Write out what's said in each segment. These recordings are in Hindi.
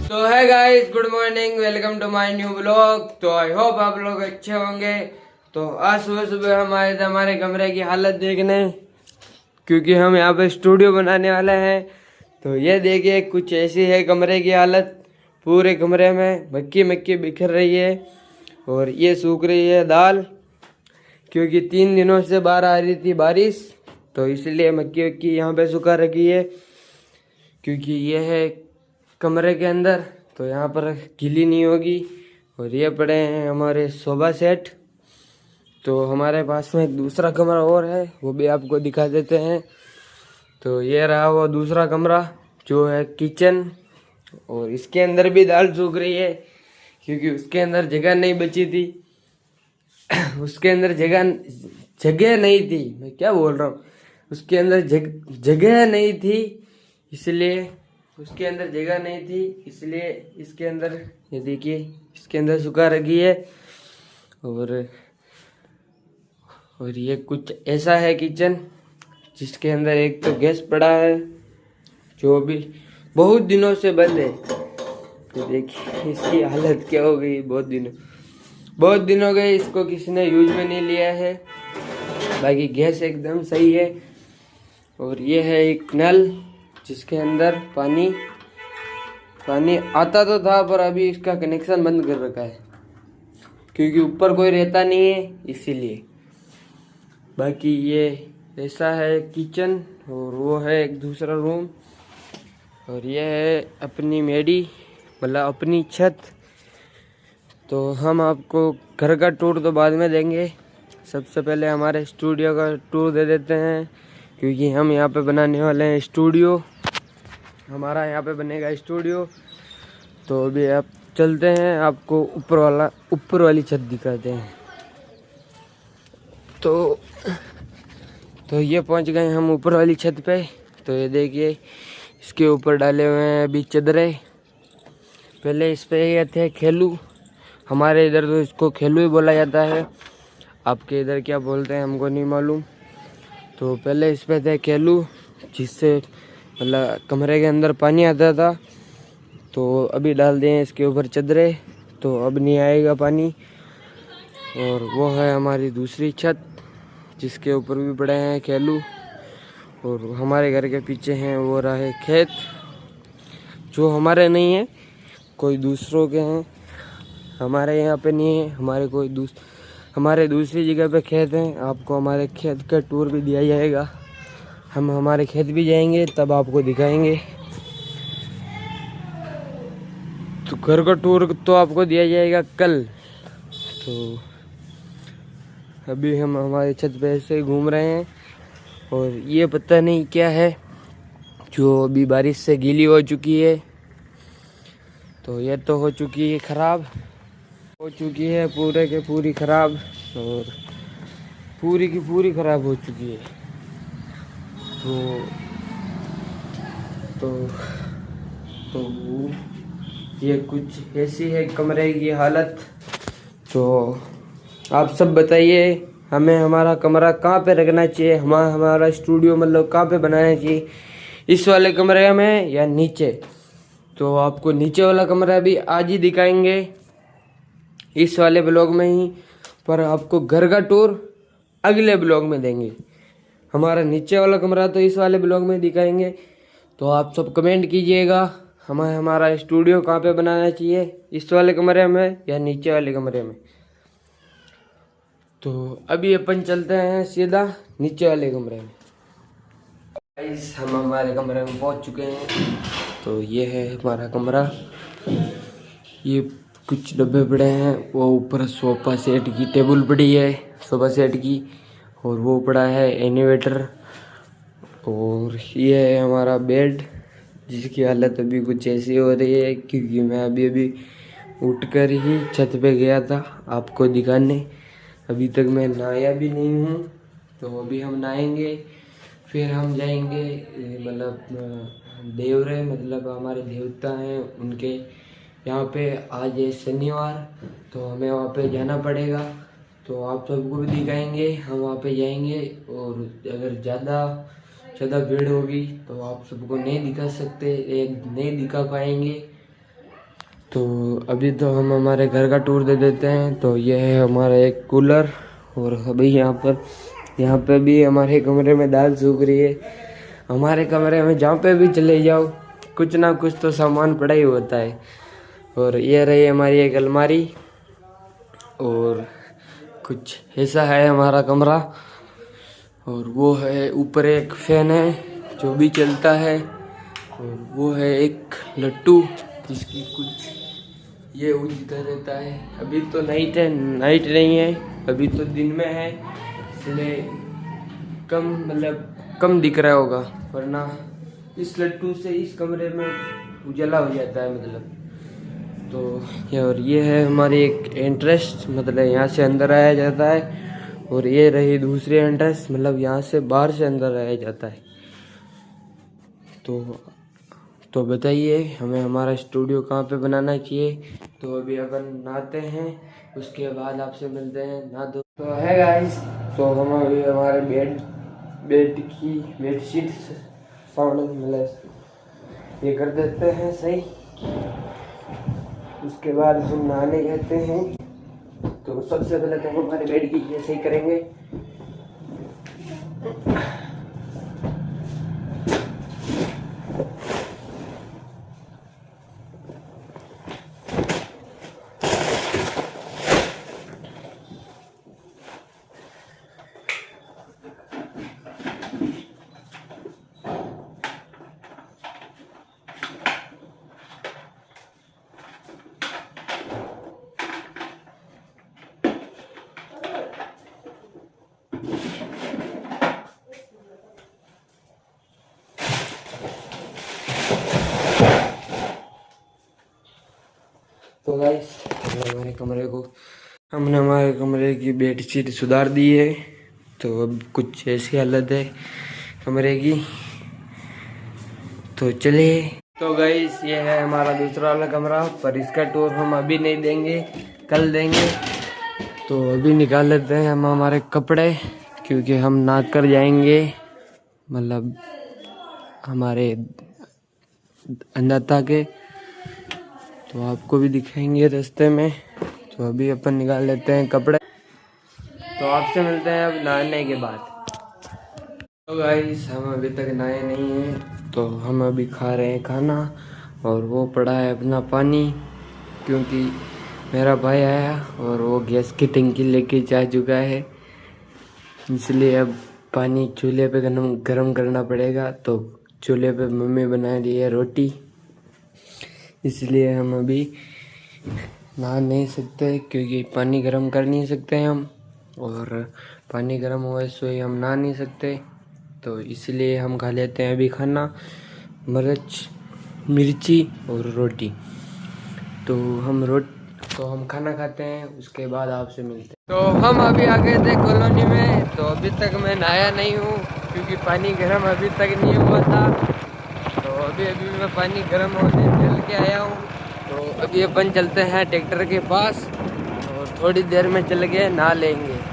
तो है guys, good morning, welcome to my new blog. तो आई होप आप लोग अच्छे होंगे। तो आज सुबह सुबह हम आए थे हमारे कमरे की हालत देखने, क्योंकि हम यहाँ पे स्टूडियो बनाने वाले हैं। तो ये देखिए, कुछ ऐसी है कमरे की हालत। पूरे कमरे में मक्खी मक्खी बिखर रही है और ये सूख रही है दाल, क्योंकि 3 दिनों से बाहर आ रही थी बारिश, तो इसलिए मक्खी वक्की यहाँ पे सुखा रखी है। क्योंकि ये है कमरे के अंदर, तो यहाँ पर गीली नहीं होगी। और ये पड़े हैं हमारे सोफा सेट। तो हमारे पास में एक दूसरा कमरा और है, वो भी आपको दिखा देते हैं। तो ये रहा वो दूसरा कमरा जो है किचन, और इसके अंदर भी दाल सूख रही है, क्योंकि उसके अंदर जगह नहीं बची थी। उसके अंदर जगह नहीं थी, मैं क्या बोल रहा हूँ, उसके अंदर जगह नहीं थी, इसलिए उसके अंदर जगह नहीं थी, इसलिए इसके अंदर ये देखिए, इसके अंदर सुखा रखी है। और ये कुछ ऐसा है किचन, जिसके अंदर एक तो गैस पड़ा है जो भी बहुत दिनों से बंद है। तो देखिए इसकी हालत क्या हो गई, बहुत दिन हो गए इसको किसी ने यूज में नहीं लिया है। बाकी गैस एकदम सही है। और ये है एक नल, जिसके अंदर पानी आता तो था, पर अभी इसका कनेक्शन बंद कर रखा है, क्योंकि ऊपर कोई रहता नहीं है इसीलिए। बाकी ये ऐसा है किचन, और वो है एक दूसरा रूम। और ये है अपनी मेडी, मतलब अपनी छत। तो हम आपको घर का टूर तो बाद में देंगे, सबसे पहले हमारे स्टूडियो का टूर दे देते हैं, क्योंकि हम यहाँ पे बनाने वाले हैं स्टूडियो। हमारा यहाँ पे बनेगा स्टूडियो। तो अभी आप चलते हैं, आपको ऊपर वाली छत दिखाते हैं। तो ये पहुँच गए हम ऊपर वाली छत पे। तो ये देखिए, इसके ऊपर डाले हुए हैं अभी चदरे। पहले इस पे ये थे खेलू, हमारे इधर तो इसको खेलू ही बोला जाता है, आपके इधर क्या बोलते हैं हमको नहीं मालूम। तो पहले इस पे थे खेलू, जिससे मतलब कमरे के अंदर पानी आता था। तो अभी डाल दिए इसके ऊपर चदरे, तो अब नहीं आएगा पानी। और वो है हमारी दूसरी छत, जिसके ऊपर भी पड़े हैं खेलू। और हमारे घर के पीछे हैं वो रहे खेत, जो हमारे नहीं है, कोई दूसरों के हैं, हमारे यहाँ पे नहीं है। हमारे दूसरी जगह पे खेत हैं। आपको हमारे खेत का टूर भी दिया जाएगा, हम हमारे खेत भी जाएंगे, तब आपको दिखाएंगे। तो घर का टूर तो आपको दिया जाएगा कल। तो अभी हम हमारी छत पे ऐसे घूम रहे हैं, और ये पता नहीं क्या है, जो अभी बारिश से गीली हो चुकी है। तो ये तो हो चुकी है खराब, हो चुकी है पूरे के पूरी खराब, और पूरी की पूरी खराब हो चुकी है। तो ये कुछ ऐसी है कमरे की हालत। तो आप सब बताइए, हमें हमारा कमरा कहाँ पे रखना चाहिए, हमारा स्टूडियो मतलब कहाँ पे बनाना चाहिए, इस वाले कमरे में या नीचे। तो आपको नीचे वाला कमरा भी आज ही दिखाएंगे, इस वाले ब्लॉग में ही, पर आपको घर का टूर अगले ब्लॉग में देंगे। हमारा नीचे वाला कमरा तो इस वाले ब्लॉग में दिखाएंगे। तो आप सब कमेंट कीजिएगा, हमें हमारा स्टूडियो कहाँ पे बनाना चाहिए, इस वाले कमरे में या नीचे वाले कमरे में। तो अभी अपन चलते हैं सीधा नीचे वाले कमरे में। गाइस, हम हमारे कमरे में पहुंच चुके हैं। तो ये है हमारा कमरा, ये कुछ डब्बे पड़े हैं, वो ऊपर सोफा सेट की टेबल पड़ी है सोफा सेट की, और वो पड़ा है इन्वर्टर। और ये है हमारा बेड, जिसकी हालत अभी कुछ ऐसी हो रही है, क्योंकि मैं अभी उठकर ही छत पे गया था आपको दिखाने। अभी तक मैं नहाया भी नहीं हूँ, तो अभी हम नहाएंगे, फिर हम जाएंगे मतलब देवरे, मतलब हमारे देवता हैं उनके यहाँ पे। आज है शनिवार, तो हमें वहाँ पे जाना पड़ेगा। तो आप सबको भी दिखाएंगे, हम वहाँ पे जाएंगे। और अगर ज़्यादा भीड़ होगी तो आप सबको नहीं दिखा सकते, नहीं दिखा पाएंगे। तो अभी तो हम हमारे घर का टूर दे देते हैं। तो ये है हमारा एक कूलर, और अभी यहाँ पे भी हमारे कमरे में दाल सूख रही है। हमारे कमरे में जहाँ पे भी चले जाओ कुछ ना कुछ तो सामान पड़ा ही होता है। और ये रही हमारी एक अलमारी, और कुछ ऐसा है हमारा कमरा। और वो है ऊपर एक फैन है जो भी चलता है, और वो है एक लट्टू जिसकी कुछ ये उड़ता रहता है। अभी तो नाइट नहीं है, अभी तो दिन में है, इसलिए कम दिख रहा होगा, वरना इस लट्टू से इस कमरे में उजाला हो जाता है मतलब। तो ये है हमारी एक एंट्रेंस, मतलब यहाँ से अंदर आया जाता है। और ये रही दूसरी एंट्रेंस, मतलब यहाँ से बाहर से अंदर आया जाता है। तो बताइए हमें हमारा स्टूडियो कहाँ पे बनाना चाहिए। तो अभी अपन नहाते हैं, उसके बाद आपसे मिलते हैं। नहा दो तो है गाइस, तो हम अभी हमारे बेडशीट साउंड मतलब ये कर देते हैं सही। उसके बाद हम नहाने कहते हैं। तो सबसे पहले तो हम हमारे बेड की ये सही करेंगे। तो गाइस हमने हमारे कमरे की बेडशीट सुधार दी है। तो अब कुछ ऐसी हालत है कमरे की। तो चलिए, तो गाइस ये है हमारा दूसरा वाला कमरा, पर इसका टूर हम अभी नहीं देंगे, कल देंगे। तो अभी निकाल लेते हैं हम हमारे कपड़े, क्योंकि हम नहा कर जाएंगे, मतलब हमारे अन्नता के। तो आपको भी दिखाएंगे रास्ते में। तो अभी अपन निकाल लेते हैं कपड़े। तो आपसे मिलते हैं अब नहाने के बाद। तो गाइस हम अभी तक नहाए नहीं हैं, तो हम अभी खा रहे हैं खाना, और वो पड़ा है अपना पानी, क्योंकि मेरा भाई आया और वो गैस की टंकी लेके जा चुका है, इसलिए अब पानी चूल्हे पे गरम करना पड़ेगा। तो चूल्हे पे मम्मी बना रही है रोटी, इसलिए हम अभी नहा नहीं सकते, क्योंकि पानी गर्म कर नहीं सकते हम, और पानी गर्म हुए सो ही हम नहा नहीं सकते। तो इसलिए हम खा लेते हैं अभी खाना, मिर्ची और रोटी। तो हम खाना खाते हैं, उसके बाद आपसे मिलते हैं। तो हम अभी आ गए थे कॉलोनी में। तो अभी तक मैं नहाया नहीं हूँ, क्योंकि पानी गर्म अभी तक नहीं हुआ था। तो अभी मैं पानी गर्म होने चल के आया हूँ। तो अभी अपन चलते हैं ट्रैक्टर के पास, और थोड़ी देर में चल के नहा लेंगे।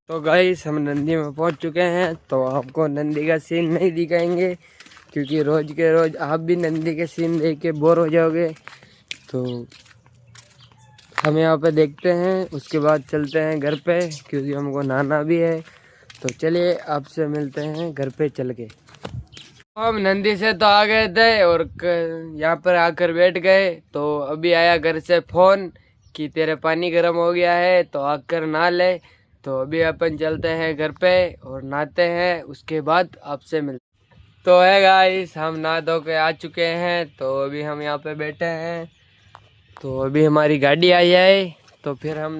तो गाइस हम नंदी में पहुंच चुके हैं। तो आपको नंदी का सीन नहीं दिखाएंगे, क्योंकि रोज के रोज आप भी नंदी के सीन देख के बोर हो जाओगे। तो हम यहाँ पे देखते हैं, उसके बाद चलते हैं घर पे, क्योंकि हमको नहाना भी है। तो चलिए आपसे मिलते हैं घर पे चल के। हम नंदी से तो आ गए थे, और यहाँ पर आकर बैठ गए। तो अभी आया घर से फोन कि तेरे पानी गर्म हो गया है, तो आकर नहा ले। तो अभी अपन चलते हैं घर पे और नहाते हैं, उसके बाद आपसे मिलते। तो है गाइस, हम नहा धो के आ चुके हैं। तो अभी हम यहाँ पे बैठे हैं। तो अभी हमारी गाड़ी आई है, तो फिर हम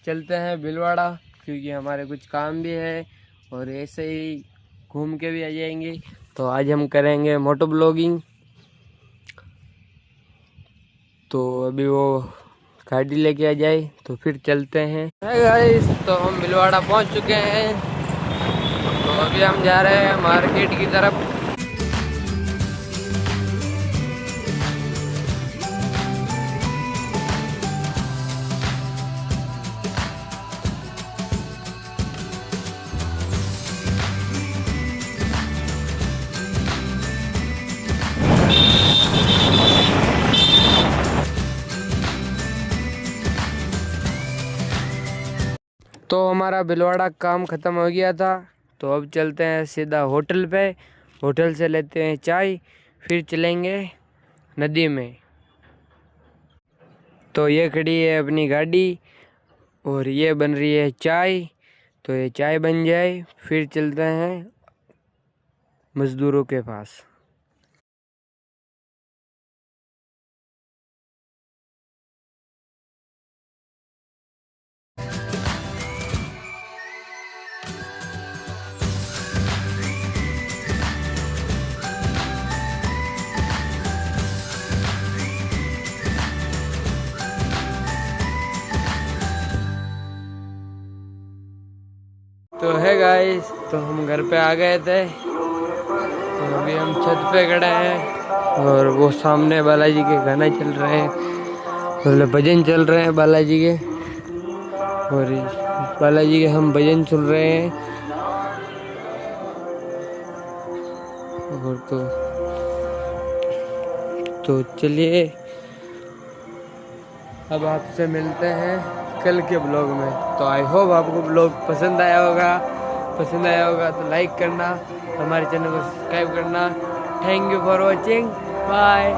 चलते हैं भीलवाड़ा। क्योंकि हमारे कुछ काम भी है और ऐसे ही घूम के भी आ जाएंगे। तो आज हम करेंगे मोटो ब्लॉगिंग। तो अभी वो गाड़ी लेके आ जाए तो फिर चलते हैं। गाइस, तो हम भीलवाड़ा पहुंच चुके हैं। तो अभी हम जा रहे हैं मार्केट की तरफ। तो हमारा भीलवाड़ा काम ख़त्म हो गया था। तो अब चलते हैं सीधा होटल पे। होटल से लेते हैं चाय, फिर चलेंगे नदी में। तो ये खड़ी है अपनी गाड़ी और ये बन रही है चाय। तो ये चाय बन जाए फिर चलते हैं मज़दूरों के पास। तो है गाइस, तो हम घर पे आ गए थे। तो अभी हम छत पे खड़े हैं और वो सामने बालाजी के गाने चल रहे हैं, मतलब भजन चल रहे हैं बालाजी के। और बालाजी के हम भजन सुन रहे हैं। और तो चलिए अब आपसे मिलते हैं कल के ब्लॉग में। तो आई होप आपको ब्लॉग पसंद आया होगा तो लाइक करना, हमारे चैनल को सब्सक्राइब करना। Thank you for watching, bye.